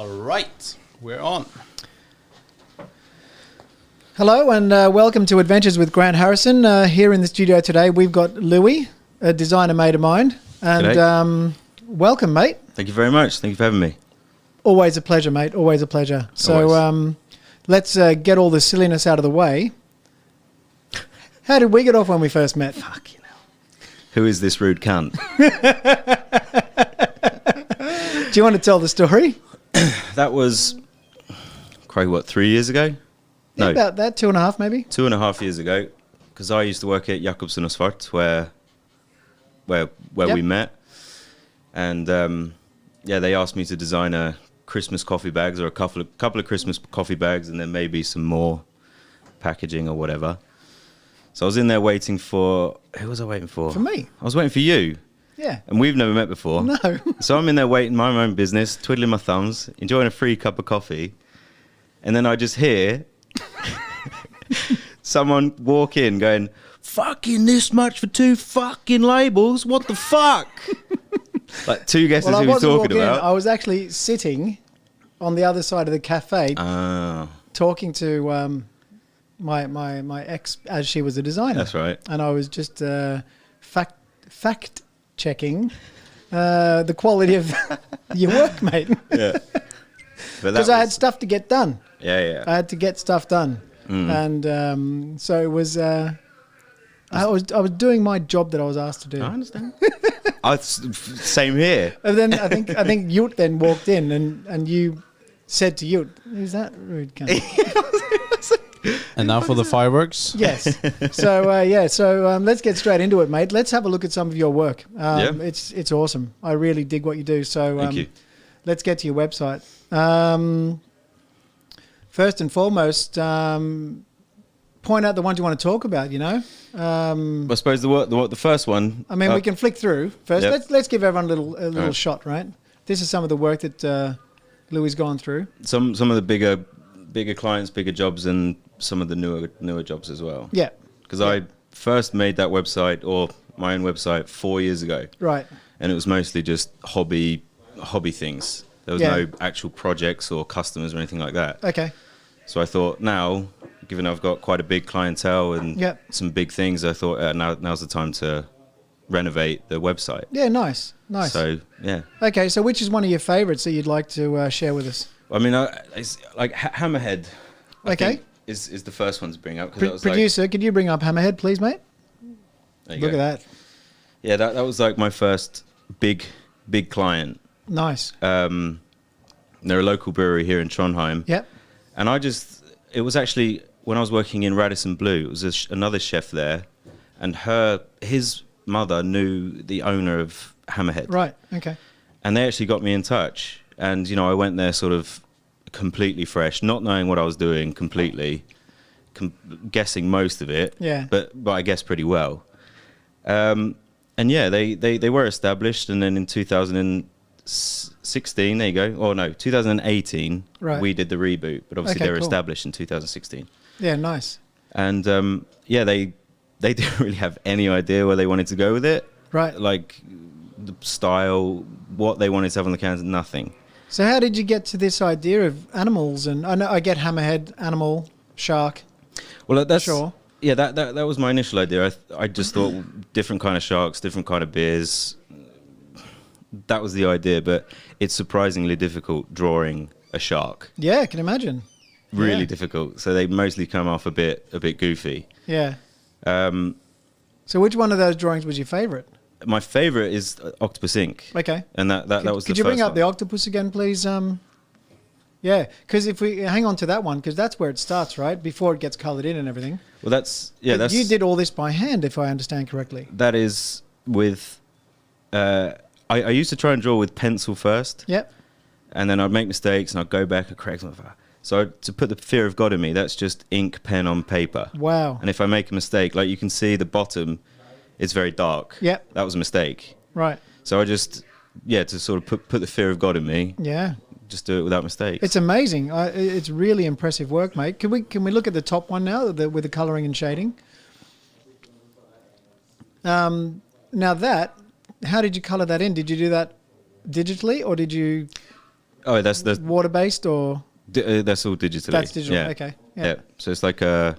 All right, we're on. Hello and welcome to Adventures with Grant Harrison. Here in the studio today, we've got Louis, a designer mate of mine. And welcome, mate. Thank you very much. Thank you for having me. Always a pleasure, mate. Always a pleasure. So let's get all the silliness out of the way. How did we get off when we first met? Fucking hell. Who is this rude cunt? Do you want to tell the story? That was, what, 3 years ago? Yeah, No, about that, 2.5 maybe. 2.5 years ago. Because I used to work at Jacobsen og Svart, where we met. And they asked me to design Christmas coffee bags, or a couple of Christmas coffee bags, and then maybe some more packaging or whatever. So I was in there waiting for... Who was I waiting for? For me. I was waiting for you. Yeah. And we've never met before. No. So I'm in there waiting, minding my own business, twiddling my thumbs, enjoying a free cup of coffee. And then I just hear someone walk in going, "Fucking this much for 2 fucking labels? What the fuck?" Like, two guesses who he's talking about. I was actually sitting on the other side of the cafe talking to my ex as she was a designer. That's right. And I was just fact checking the quality of your work, mate. Yeah. Because I had stuff to get done. Yeah. I had to get stuff done. And so it was... I was doing my job that I was asked to do. I understand. Same here. And then I think Yut then walked in and you said to Yut, "Who's that rude cunt?" And now for the fireworks. Yes. So let's get straight into it, mate. Let's have a look at some of your work. It's awesome. I really dig what you do. So Thank you. Let's get to your website. First and foremost, point out the ones you want to talk about. I suppose the first one. I mean, we can flick through first. Yep. Let's give everyone a little right. shot, right? This is some of the work that Louis gone through. Some of the bigger clients, bigger jobs, and some of the newer jobs as well. Yeah. Because I first made that website, or my own website, 4 years ago. Right. And it was mostly just hobby things. There was no actual projects or customers or anything like that. Okay. So I thought now, given I've got quite a big clientele and some big things, I thought now's the time to renovate the website. Yeah, nice. So, yeah. Okay, so which is one of your favorites that you'd like to share with us? I mean, it's like Hammerhead. I think is the first one to bring up. Producer, could you bring up Hammerhead, please, mate? Look at that. Yeah, that was like my first big client. Nice. They're a local brewery here in Trondheim. Yep. And it was actually, when I was working in Radisson Blue, it was another chef there, and his mother knew the owner of Hammerhead. Right, okay. And they actually got me in touch. And, I went there sort of completely fresh, not knowing what I was doing completely, guessing most of it, but I guessed pretty well. And yeah, they were established, and then in 2016, there you go. Oh no, 2018, we did the reboot, but obviously they were established in 2016. Yeah, nice. And they didn't really have any idea where they wanted to go with it. Right. Like the style, what they wanted to have on the cans, nothing. So how did you get to this idea of animals? And I know I get hammerhead, animal, shark. Well, that's sure. Yeah, that was my initial idea. I just thought different kind of sharks, different kind of beers. That was the idea, but it's surprisingly difficult drawing a shark. Yeah, I can imagine. Really difficult. So they mostly come off a bit goofy. Yeah. So which one of those drawings was your favourite? My favourite is Octopus Ink. Okay. And that was the first one. Could you bring up the octopus again, please? Yeah, because if we hang on to that one, because that's where it starts, right? Before it gets coloured in and everything. Well, that's you did all this by hand, if I understand correctly. That is with... I used to try and draw with pencil first. Yep. And then I'd make mistakes and I'd go back and correct them. So to put the fear of God in me, that's just ink, pen on paper. Wow. And if I make a mistake, like you can see the bottom is very dark. Yep. That was a mistake. Right. So I just, to sort of put the fear of God in me. Yeah. Just do it without mistakes. It's amazing. It's really impressive work, mate. Can we look at the top one now with the colouring and shading? Now how did you colour that in? Did you do that digitally or did you Oh, that's water-based or? That's all digitally. That's digital, yeah. okay. Yeah. So it's like a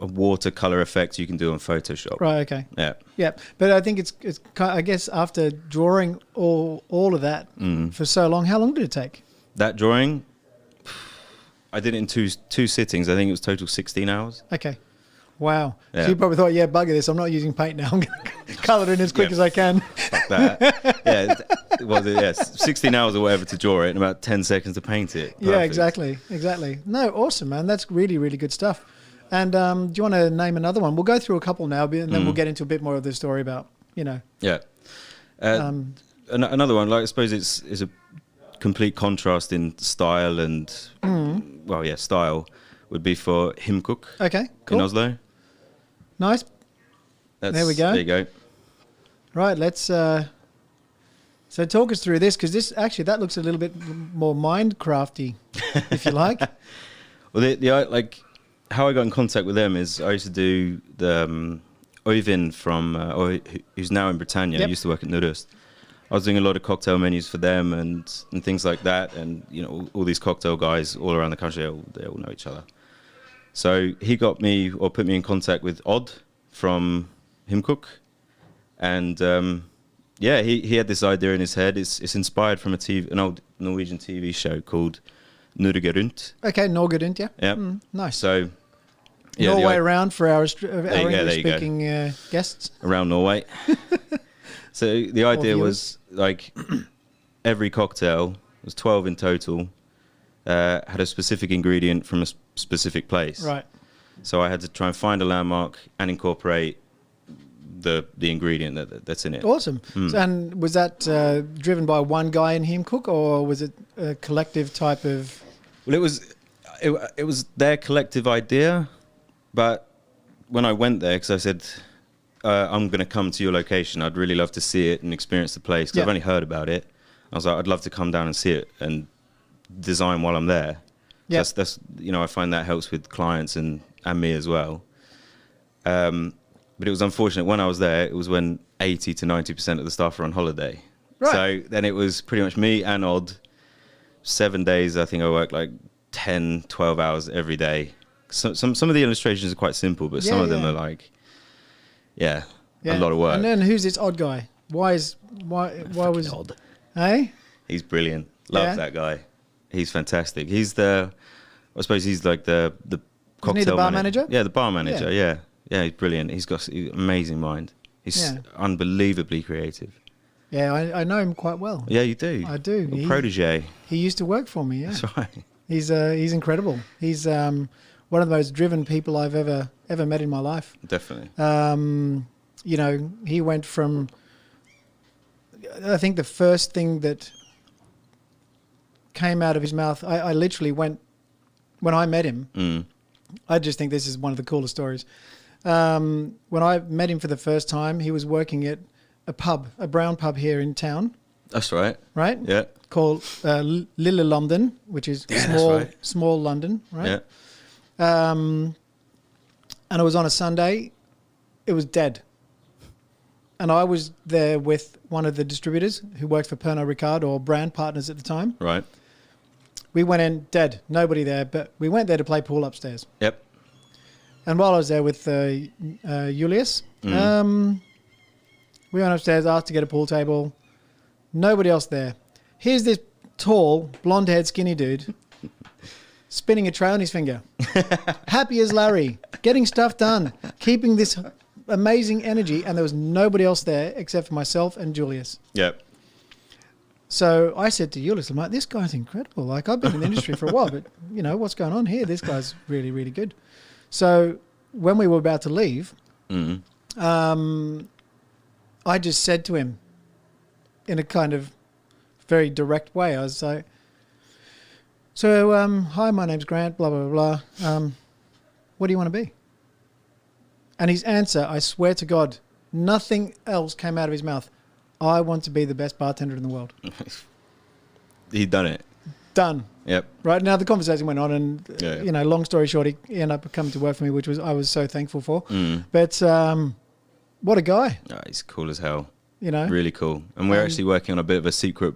watercolor effect you can do on Photoshop. Right, okay. Yeah. Yeah, but I think it's I guess after drawing all of that for so long, how long did it take? That drawing, I did it in two sittings. I think it was total 16 hours. Okay. Wow. Yeah. So you probably thought, yeah, bugger this. I'm not using paint now. I'm going to colour it in as quick as I can. Fuck that. Yeah. It was, 16 hours or whatever to draw it and about 10 seconds to paint it. Perfect. Yeah, exactly. No, awesome, man. That's really, really good stuff. And do you want to name another one? We'll go through a couple now, and then we'll get into a bit more of the story about, Yeah. Another one, like I suppose it's a complete contrast in style and, style would be for Himkook. Okay, cool. In Oslo. Nice. There we go. There you go. Right, let's... so talk us through this, because that looks a little bit more Minecrafty, if you like. Well, like how I got in contact with them is I used to do the Oivin from who's now in Britannia. Yep. Used to work at Nudist. I was doing a lot of cocktail menus for them and things like that, and all these cocktail guys all around the country, they all know each other. So he got me or put me in contact with Odd from Himkook, and he had this idea in his head. It's inspired from an old Norwegian TV show called Norge Rundt. Okay, Norge Rundt, yeah. Yeah. Nice. So, Norway around for our English-speaking guests. Around Norway. So the idea was like every cocktail, was 12 in total, had a specific ingredient from a specific place. Right. So I had to try and find a landmark and incorporate the ingredient that's in it. Awesome. So, and was that driven by one guy in Himkook, or was it a collective type of... Well, it was their collective idea, but when I went there, because I said, I'm going to come to your location, I'd really love to see it and experience the place, because I've only heard about it. I was like, I'd love to come down and see it and design while I'm there. Yeah. That's I find that helps with clients and me as well. But it was unfortunate when I was there, it was when 80 to 90% of the staff were on holiday. Right. So then it was pretty much me and Odd. 7 days, I think I worked like 10, 12 hours every day. Some of the illustrations are quite simple, but some of them are like, a lot of work. And then who's this Odd guy? Why was Odd? Hey? He's brilliant. Love that guy. He's fantastic. He's like the cocktail Isn't he the bar manager? Yeah, the bar manager. Yeah, he's brilliant. He's got an amazing mind. He's unbelievably creative. Yeah, I know him quite well. Yeah, you do. I do. Protege. He used to work for me. Yeah, that's right. He's incredible. He's one of the most driven people I've ever met in my life. Definitely. He went from... I think the first thing that came out of his mouth, I literally went... When I met him, I just think this is one of the coolest stories. When I met him for the first time, he was working at a brown pub here in town. That's right. Right? Yeah. Called Lille London, which is small London, right? Yeah. And it was on a Sunday. It was dead. And I was there with one of the distributors who worked for Pernod Ricard, or brand partners at the time. Right. We went in, dead, nobody there, but we went there to play pool upstairs. Yep. And while I was there with Julius, we went upstairs, asked to get a pool table. Nobody else there. Here's this tall, blonde-haired, skinny dude spinning a tray on his finger. Happy as Larry, getting stuff done, keeping this amazing energy, and there was nobody else there except for myself and Julius. Yep. So I said to Julius, I'm like, this guy's incredible. Like, I've been in the industry for a while, but, what's going on here? This guy's really, really good. So when we were about to leave, I just said to him in a kind of very direct way, I was like, hi, my name's Grant, blah, blah, blah, blah. What do you want to be? And his answer, I swear to God, nothing else came out of his mouth. I want to be the best bartender in the world. He'd done it. Done. Yep. Right, now the conversation went on, and long story short, he ended up coming to work for me, which I was so thankful for. But what a guy. Oh, he's cool as hell. Really cool. And we're actually working on a bit of a secret,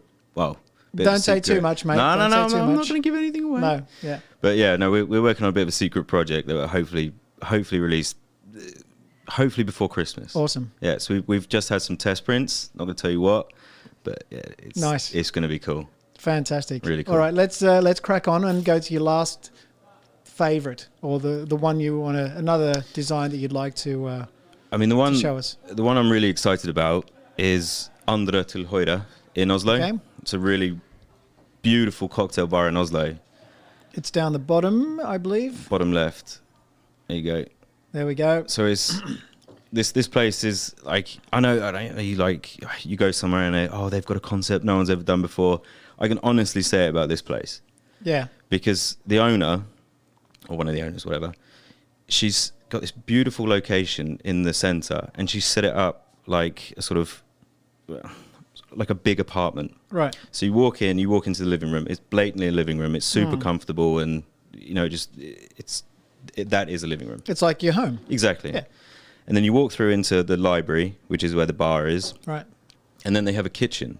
bit of a Don't say secret. too much, mate. No, Don't say too I'm not much. going to give anything away. No, yeah. But yeah, no, we're working on a bit of a secret project that will hopefully release, hopefully before Christmas. Awesome. Yeah, so we've just had some test prints. Not going to tell you what, but yeah, it's Nice. It's going to be cool. Fantastic. Really cool. All right, let's crack on and go to your last favorite, or the one you want to, another design that you'd like to I mean, the show us. The one I'm really excited about is Andre til Høyre in Oslo. Okay. It's a really beautiful cocktail bar in Oslo. It's down the bottom, I believe. Bottom left. There you go. There we go. So it's this place is like, I know you go somewhere and they've got a concept no one's ever done before. I can honestly say it about this place Yeah. because the owner, or one of the owners, whatever, she's got this beautiful location in the center and she set it up like a sort of like a big apartment. Right. So you walk into the living room. It's blatantly a living room. It's super comfortable, and that is a living room. It's like your home. Exactly. Yeah. And then you walk through into the library, which is where the bar is. Right. And then they have a kitchen,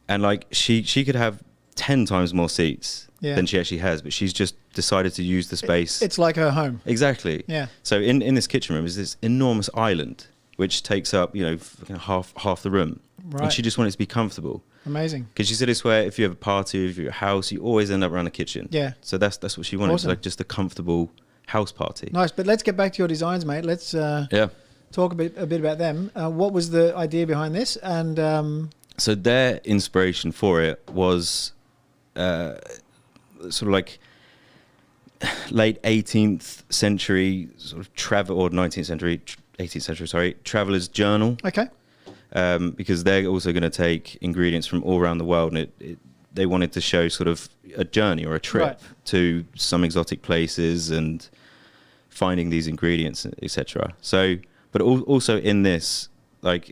and like she could have 10 times more seats than she actually has, but she's just decided to use the space. It's like her home. Exactly. Yeah. So in this kitchen room is this enormous island, which takes up half the room. Right. And she just wanted it to be comfortable. Amazing. Because she said it's where if you have a party, if you're at a house, you always end up around the kitchen. Yeah. So that's what she wanted. Awesome. Like just a comfortable house party. Nice. But let's get back to your designs, mate. Let's talk a bit about them. What was the idea behind this? And so their inspiration for it was sort of like late 18th century sort of travel, or 19th century, 18th century, sorry, traveler's journal. okay. Because they're also going to take ingredients from all around the world, and they wanted to show sort of a journey or a trip Right. to some exotic places and finding these ingredients, etc. So, but also in this, like,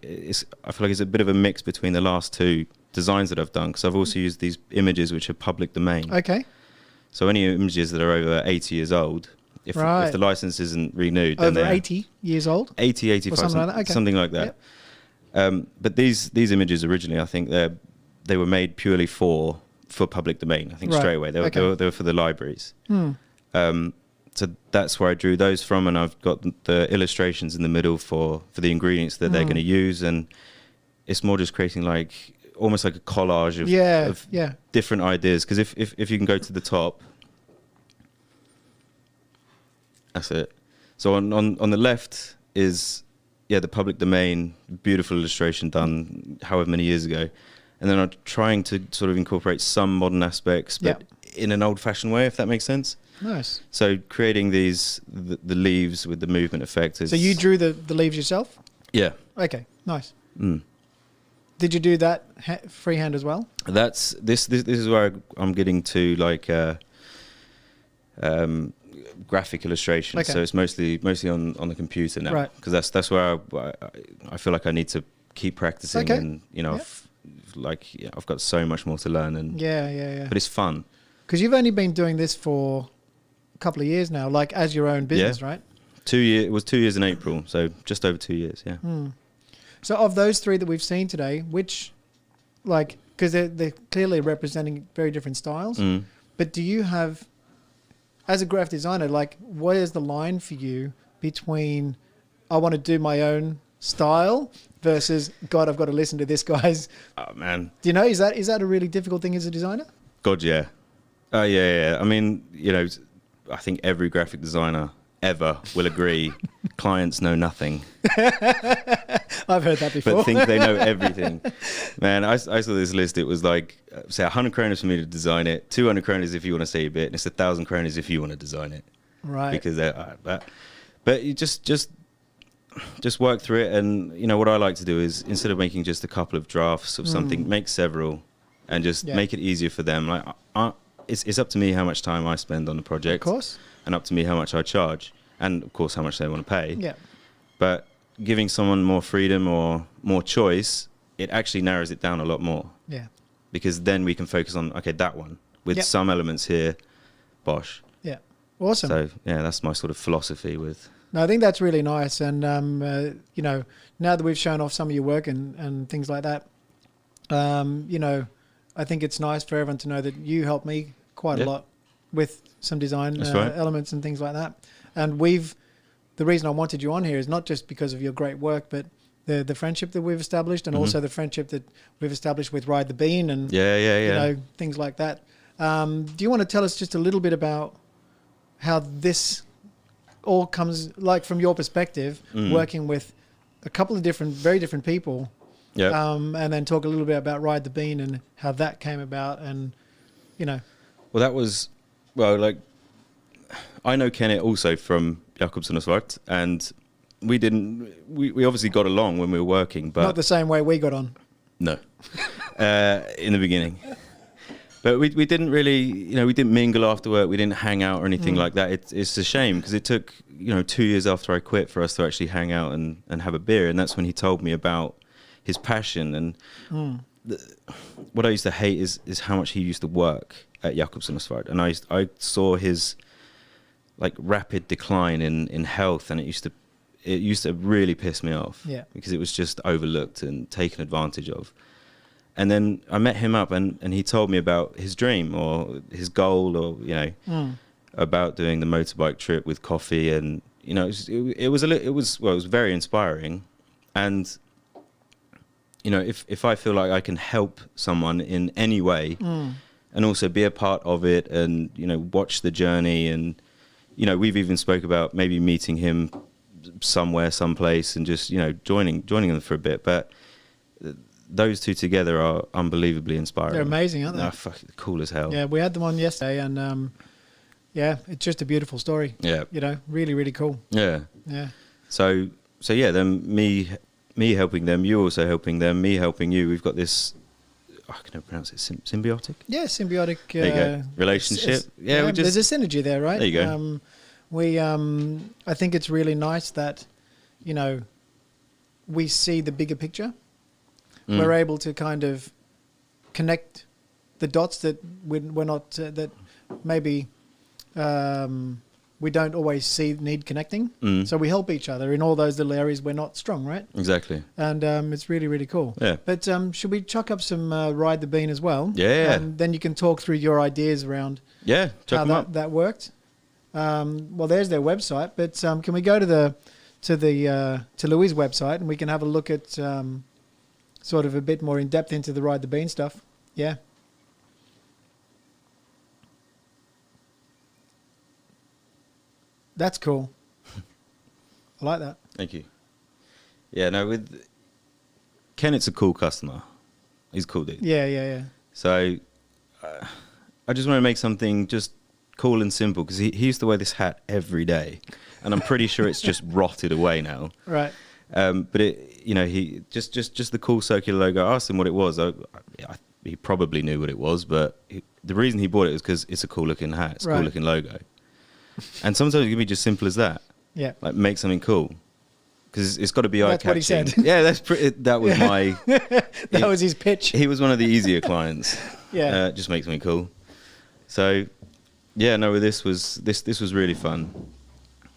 I feel like it's a bit of a mix between the last two designs that I've done, because I've also used these images which are public domain. Okay. So any images that are over 80 years old, if the license isn't renewed, then Over they're 80 years old. 80, 85, Or something like that. Okay. something like that. Yep. But these images originally, I think they were made purely for public domain. I think Right. straight away they were for the libraries. So that's where I drew those from, and I've got the illustrations in the middle for the ingredients that they're going to use, and it's more just creating like almost like a collage of different ideas. Because if you can go to the top, that's it. So on the left is the public domain, beautiful illustration done however many years ago, and then I'm trying to sort of incorporate some modern aspects, but in an old-fashioned way, if that makes sense. Nice. So creating the leaves with the movement effect is. So you drew the leaves yourself? Yeah. Okay. Nice. Mm. Did you do that freehand as well? That's this is where I'm getting to like graphic illustration. Okay. So it's mostly on the computer now, Right. because that's where I feel like I need to keep practicing, Okay. and I've got so much more to learn, and Yeah. but it's fun. Because you've only been doing this for a couple of years now, like as your own business, right? 2 years. It was 2 years in April, so just over 2 years. Yeah. So of those three that we've seen today, which, like, because they're clearly representing very different styles, but do you have, as a graphic designer, like, where's the line for you between I want to do my own style versus God, I've got to listen to this guy's? Oh man. Do you know, is that a really difficult thing as a designer? God, yeah. Yeah. I mean, I think every graphic designer ever will agree clients know nothing, I've heard that before. but think they know everything. Man, I saw this list. It was like, say 100 kroners for me to design it, 200 kroners if you want to say a bit, and it's 1,000 kroners if you want to design it. Right. Because but you just work through it. And what I like to do is, instead of making just a couple of drafts of something, make several, and just make it easier for them. Like it's up to me how much time I spend on the project, Of course. and up to me how much I charge, and of course how much they want to pay. Yeah. But giving someone more freedom or more choice, it actually narrows it down a lot more, Yeah. because then we can focus on that one with some elements here, bosh. Yeah. Awesome. So that's my sort of philosophy with. No, I think that's really nice. And, now that we've shown off some of your work and things like that, I think it's nice for everyone to know that you helped me quite a Yeah. lot with some design That's right. elements and things like that. And the reason I wanted you on here is not just because of your great work, but the friendship that we've established, and also the friendship that we've established with Ride the Bean and Yeah. you know, things like that. Do you want to tell us just a little bit about how this all comes, like from your perspective, working with a couple of very different people, Yeah. and then talk a little bit about Ride the Bean and how that came about, and you know. Well, that was, like, I know Kenneth also from Jacobsen og Svart, and we obviously got along when we were working, but Not the same way we got on. no, in the beginning. But we didn't really, we didn't mingle after work. We didn't hang out or anything like that. It's a shame because it took, 2 years after I quit for us to actually hang out and have a beer. And that's when he told me about his passion. And what I used to hate is how much he used to work at Jacobsen og Svart. And I saw his like rapid decline in health, and it used to really piss me off. Yeah. Because it was just overlooked and taken advantage of. And then I met him up, and he told me about his dream or his goal, or about doing the motorbike trip with coffee, and it was very inspiring. And if I feel like I can help someone in any way, and also be a part of it, and watch the journey, and we've even spoke about maybe meeting him somewhere, someplace, and just joining them for a bit, but. Those two together are unbelievably inspiring. They're amazing, aren't they? They're fucking cool as hell. Yeah, we had them on yesterday, and it's just a beautiful story. Yeah. Really, really cool. Yeah. Yeah. So yeah, then me helping them, you also helping them, me helping you. We've got this, I can never pronounce it, symbiotic? Yeah, symbiotic There you go. Relationship. Yeah, there's a synergy there, right? There you go. I think it's really nice that, we see the bigger picture. We're able to kind of connect the dots that we're not, that maybe we don't always need connecting. So we help each other in all those little areas we're not strong, right? Exactly. And it's really, really cool. Yeah. But should we chuck up some Ride the Bean as well? Yeah. And then you can talk through your ideas around Yeah, check how them out. that worked. Well, there's their website, but can we go to Louis' website, and we can have a look at sort of a bit more in depth into the Ride the Bean stuff? Yeah. That's cool. I like that. Thank you. Yeah, no, with Kenneth's a cool customer. He's a cool dude. Yeah. So I just want to make something just cool and simple, because he used to wear this hat every day, and I'm pretty sure it's just rotted away now. Right. But he just the cool circular logo. I asked him what it was. He probably knew what it was, but the reason he bought it was because it's a cool looking hat. It's a cool looking logo. And sometimes it can be just simple as that. Yeah. Like make something cool, because it's got to be eye catching. That's what he said. Yeah, that was my. That was his pitch. He was one of the easier clients. Yeah. Just make something cool. So, yeah, no, this was really fun,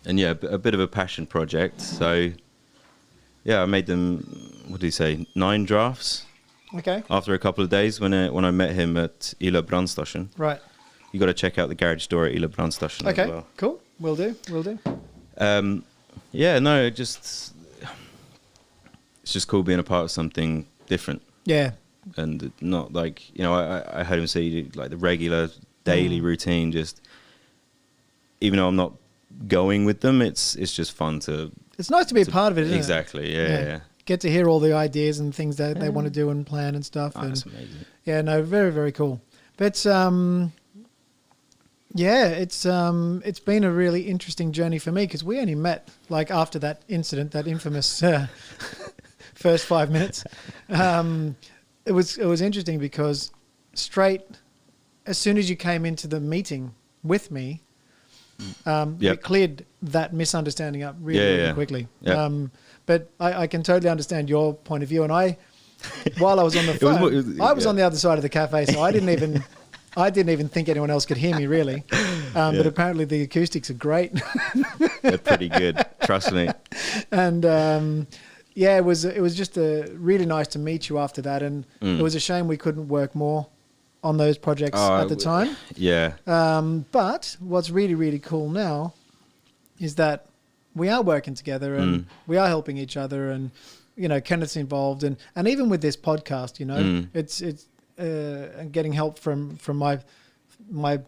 and yeah, a bit of a passion project. So. Yeah, I made them, what did he say, 9 drafts? Okay. After a couple of days when I met him at Ila Brandstation. Right. You got to check out the garage door at Ila Brandstation as well. Okay, cool. Will do. Yeah, no, it's just cool being a part of something different. Yeah. And not like, I heard him say like the regular daily routine, just, even though I'm not going with them, it's just fun to... It's nice to be a part of it, isn't exactly, it? yeah. Get to hear all the ideas and things that they want to do and plan and stuff. Oh, that's amazing. Yeah, no, very, very cool. But it's been a really interesting journey for me, because we only met like after that incident, that infamous first 5 minutes. It was interesting because as soon as you came into the meeting with me, it cleared that misunderstanding up really quickly. Yeah. But I can totally understand your point of view. And while I was on the phone, I was on the other side of the cafe, so I didn't even think anyone else could hear me really. But apparently the acoustics are great. They're pretty good, trust me. And it was just really nice to meet you after that. And it was a shame we couldn't work more on those projects at the time. Yeah. But what's really, really cool now is that we are working together and we are helping each other, and you know, Kenneth's involved, and even with this podcast, you know, it's getting help from my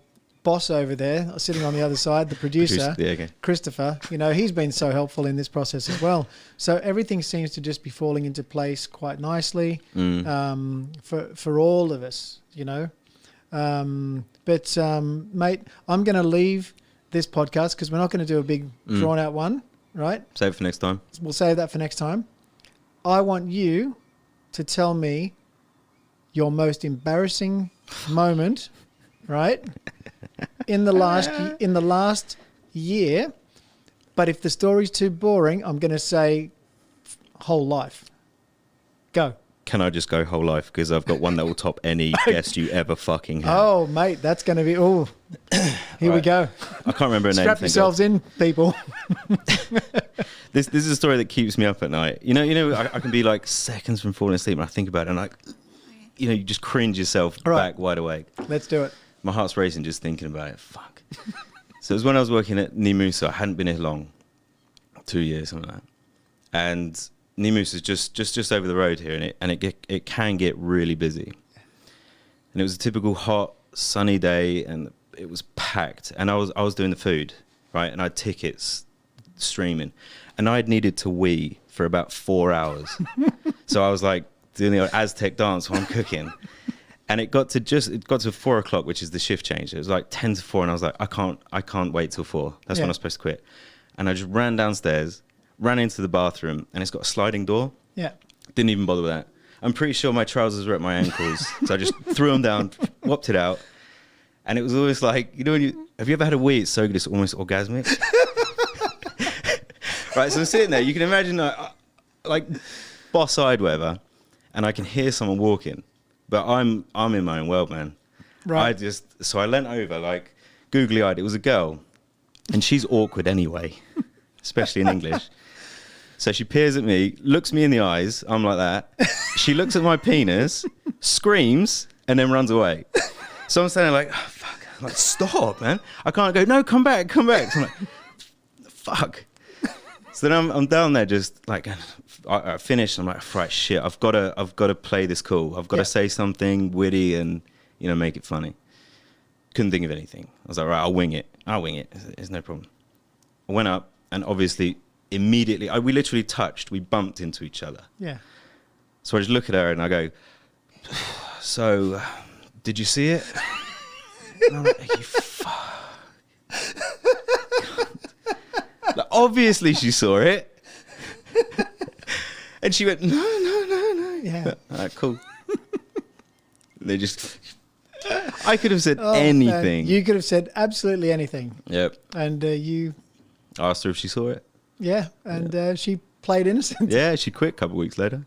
boss over there sitting on the other side, the producer, Christopher. You know, he's been so helpful in this process as well. So everything seems to just be falling into place quite nicely for all of us, you know. But mate, I'm going to leave this podcast because we're not going to do a big drawn out one, right? Save it for next time. We'll save that for next time. I want you to tell me your most embarrassing moment, right? In the last year, but if the story's too boring, I'm going to say whole life. Go. Can I just go whole life? Because I've got one that will top any guest you ever fucking had. Oh, mate, that's going to be... Oh, here we go. I can't remember a name. Strap yourselves in, people. This is a story that keeps me up at night. You know, I can be like seconds from falling asleep, and I think about it, and like, you know, you just cringe yourself back wide awake. Let's do it. My heart's racing just thinking about it. Fuck. So it was when I was working at Nimusa. I hadn't been here long, 2 years, something like that. And Nimusa is just over the road here, and it can get really busy. And it was a typical hot, sunny day, and it was packed. And I was doing the food, right? And I had tickets streaming, and I'd needed to wee for about 4 hours. So I was like doing the Aztec dance while I'm cooking. And it got to 4 o'clock, which is the shift change. It was like 10 to 4, and I was like, I can't wait till 4. That's when I was supposed to quit. And I just ran downstairs, ran into the bathroom, and it's got a sliding door. Yeah. Didn't even bother with that. I'm pretty sure my trousers were at my ankles, so I just threw them down, whopped it out, and it was always like, you know, have you ever had a wee? It's so good, it's almost orgasmic. Right, so I'm sitting there. You can imagine, like boss-eyed, whatever, and I can hear someone walking. But I'm in my own world, man. Right. So I leant over, like, googly-eyed. It was a girl, and she's awkward anyway, especially in English. So she peers at me, looks me in the eyes. I'm like that. She looks at my penis, screams, and then runs away. So I'm standing like, oh, fuck. I'm like, stop, man. I can't go, no, come back. So I'm like, fuck. So then I'm down there just like, I finished. I'm like, right, shit. I've got to play this cool. I've got to say something witty and, you know, make it funny. Couldn't think of anything. I was like, right, I'll wing it. It's no problem. I went up, and obviously immediately, we literally touched. We bumped into each other. Yeah. So I just look at her and I go, so did you see it? And I'm like, you fuck. Like, obviously she saw it. And she went, no. Yeah. All right, cool. They just... I could have said anything. Man. You could have said absolutely anything. Yep. And you... I asked her if she saw it. Yeah, and she played innocent. Yeah, she quit a couple of weeks later.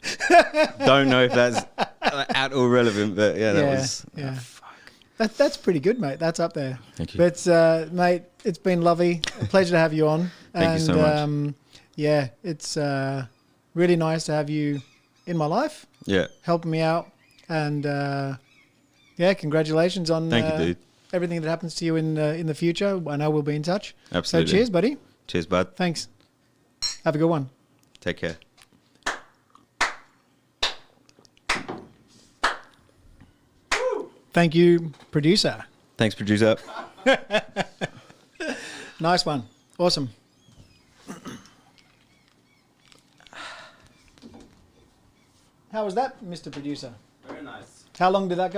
Don't know if that's at all relevant, but yeah, that was... Yeah. Oh, fuck. That's pretty good, mate. That's up there. Thank you. But, mate, it's been lovely. A pleasure to have you on. Thank you so much. Yeah, it's really nice to have you in my life. Yeah. Helping me out. And, yeah, congratulations on Thank you, dude. Everything that happens to you in the future. I know we'll be in touch. Absolutely. So cheers, buddy. Cheers, bud. Thanks. Have a good one. Take care. Thank you, producer. Thanks, producer. Nice one. Awesome. How was that, Mr. Producer? Very nice. How long did that go?